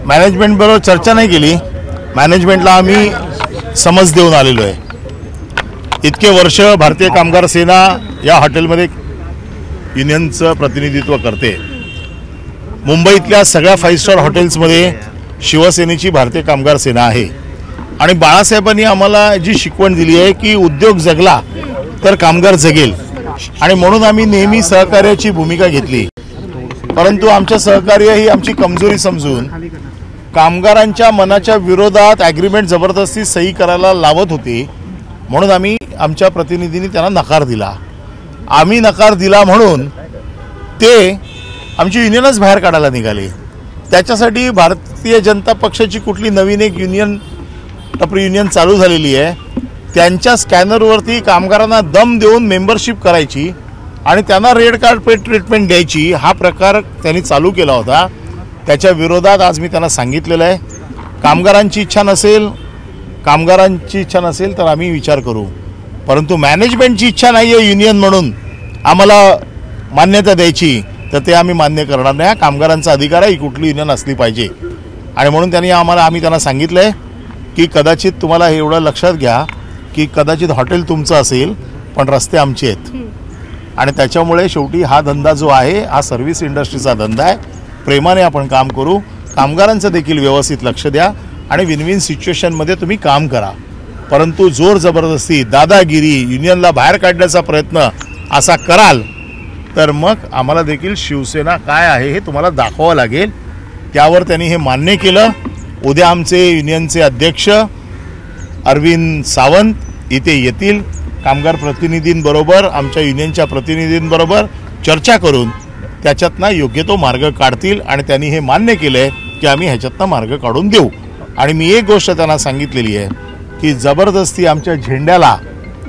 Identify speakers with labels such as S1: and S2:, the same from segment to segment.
S1: Management बरोबर चर्चा नाही केली. मॅनेजमेंटला आम्ही समज देऊन आलेलो आहे. इतके वर्ष भारतीय कामगार सेना या हॉटेलमध्ये युनियनचं प्रतिनिधित्व करते. मुंबईतल्या सगळ्या 5 स्टार हॉटेल्समध्ये शिवसेनेची भारतीय कामगार सेना आहे. आणि बाळासाहेबांनी आम्हाला जी शिकवण दिली आहे की उद्योग जगला तर कामगार जगेल, आणि म्हणून आम्ही नेहमी सहकार्याची भूमिका घेतली. परंतु आमच्या सहकार्य ही आमची कमजोरी समजून कामगारांच्या मनाच्या विरोधात ॲग्रीमेंट जबरदस्ती सही करायला लावत होती, म्हणून आम्ही आमच्या प्रतिनिधींनी त्यांना नकार दिला. आम्ही नकार दिला म्हणून ते आमची युनियनच बाहेर काढायला निघाले. त्याच्यासाठी भारतीय जनता पक्षाची कुठली नवीन एक युनियन टपरी युनियन चालू झालेली आहे. त्यांच्या स्कॅनरवरती कामगारांना दम देऊन मेंबरशिप करायची आणि त्यांना रेड कार्ड पे ट्रीटमेंट द्यायची, हा प्रकार त्यांनी चालू केला होता. त्याच्या विरोधात आज मी त्यांना सांगितलेलं आहे, कामगारांची इच्छा नसेल तर आम्ही विचार करू. परंतु मॅनेजमेंटची इच्छा नाही आहे युनियन म्हणून आम्हाला मान्यता द्यायची, तर ते आम्ही मान्य करणार नाही. कामगारांचा अधिकार आहे, ही कुठली युनियन असली पाहिजे. आणि म्हणून आम्ही त्यांना सांगितलं आहे की कदाचित तुम्हाला हे एवढं लक्षात घ्या की कदाचित हॉटेल तुमचं असेल पण रस्ते आमचे आहेत. आणि त्याच्यामुळे शेवटी हा धंदा जो आहे हा सर्व्हिस इंडस्ट्रीचा धंदा आहे. प्रेमाने आपण काम करू, कामगारांचं देखील व्यवस्थित लक्ष द्या आणि विन विन सिच्युएशनमध्ये तुम्ही काम करा. परंतु जोर जबरदस्ती, दादागिरी, युनियनला बाहेर काढण्याचा प्रयत्न असा कराल तर मग आम्हाला देखील शिवसेना काय आहे हे तुम्हाला दाखवावं लागेल. त्यावर त्यांनी हे मान्य केलं. उद्या आमचे युनियनचे अध्यक्ष अरविंद सावंत इथे येतील. कामगार प्रतिनिधींबरोबर, आमच्या युनियनच्या प्रतिनिधींबरोबर चर्चा करून त्याच्यातनं योग्य तो मार्ग काढतील. आणि त्यांनी हे मान्य केलं आहे की आम्ही ह्याच्यातनं मार्ग काढून देऊ. आणि मी एक गोष्ट त्यांना सांगितलेली आहे की जबरदस्ती आमच्या झेंड्याला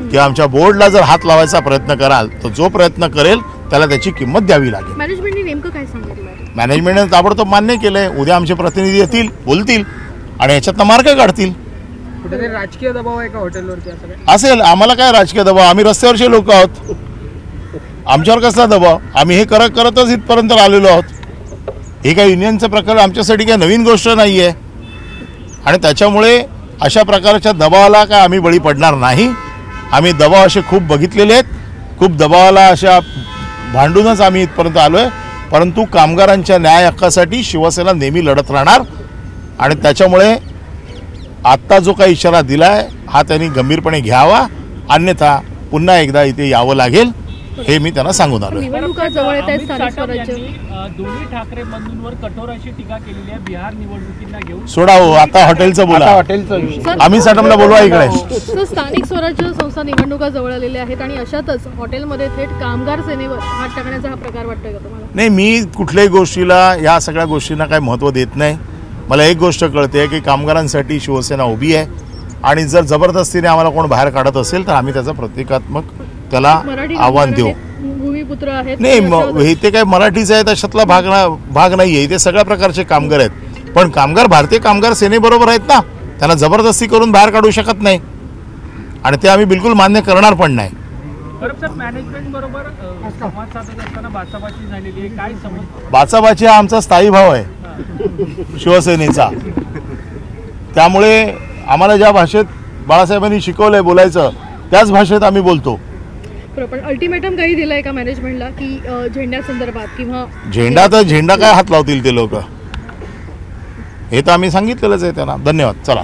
S1: किंवा आमच्या बोर्डला जर हात लावायचा प्रयत्न कराल तर जो प्रयत्न करेल त्याला त्याची किंमत द्यावी लागेल.
S2: मॅनेजमेंटने नेमकं काय सांगितलं?
S1: मॅनेजमेंटने ताबडतोब मान्य केलंय. उद्या आमचे प्रतिनिधी येतील, बोलतील आणि ह्याच्यातनं मार्ग काढतील.
S3: कुठेतरी राजकीय दबाव आहे का हॉटेलवरती?
S1: असेल. आम्हाला काय राजकीय दबाव? आम्ही रस्त्यावरचे लोक आहोत, आमच्यावर कसला दबाव? आम्ही हे करतच इथपर्यंत आलेलो आहोत. हे काय युनियनचं प्रकरण आमच्यासाठी काय नवीन गोष्ट नाही आहे. आणि त्याच्यामुळे अशा प्रकारच्या दबावाला काय आम्ही बळी पडणार नाही. आम्ही दबाव असे खूप बघितलेले आहेत, खूप दबावाला अशा भांडूनच आम्ही इथपर्यंत आलो आहे. परंतु कामगारांच्या न्याय हक्कासाठी शिवसेना नेहमी लढत राहणार. आणि त्याच्यामुळे आत्ता जो काही इशारा दिला आहे हा त्यांनी गंभीरपणे घ्यावा, अन्यथा पुन्हा एकदा इथे यावं लागेल हे मी त्यांना सांगून आलो.
S4: दोन्ही ठाकरे बंधूंवर कठोर अशी टीका केलेली आहे बिहार निवडणुकींना घेऊन.
S1: सोडा हो, आता हॉटेलचं बोला. आम्ही सटमला बोलवा इकडे.
S2: स्थानिक स्वराज्य संस्था निवडणुका जवळ आलेल्या आहेत आणि अशातच हॉटेलमध्ये थेट कामगार सेनेवर हात टाकण्याचा हा प्रकार वाटतोय का तुम्हाला?
S1: नाही, मी कुठल्याही गोष्टीला, या सगळ्या गोष्टींना काही महत्त्व देत नाही. मला एक गोष्ट कळते की कामगारांसाठी शिवसेना उभी आहे आणि जर जबरदस्तीने आम्हाला कोण बाहेर काढत असेल तर आम्ही त्याचा प्रतिकात्मक त्याला आव्हान देऊ.
S2: भूमिपुत्र आहेत
S1: नाही, ते काय मराठीच आहे त्याच्यातला भाग नाही आहे. इथे सगळ्या प्रकारचे कामगार आहेत. पण कामगार भारतीय कामगार सेनेबरोबर आहेत ना, त्यांना जबरदस्ती करून बाहेर काढू शकत नाही आणि ते आम्ही बिलकुल मान्य करणार पण नाही.
S4: मॅनेजमेंट बरोबर संवाद साधत असताना बाचाबाची झालेली आहे, काय समज?
S1: बाचाबाची हा आमचा स्थायी भाव आहे शिवसेनेचा. त्यामुळे आम्हाला ज्या भाषेत बाळासाहेबांनी शिकवलंय बोलायचं त्याच भाषेत आम्ही बोलतो.
S2: पण अल्टिमेटम काही दिलंय का मॅनेजमेंटला की झेंड्या संदर्भात किंवा
S1: झेंडा काय हात लावतील ते लोक? हे तर आम्ही सांगितलेलंच आहे त्यांना. धन्यवाद. चला.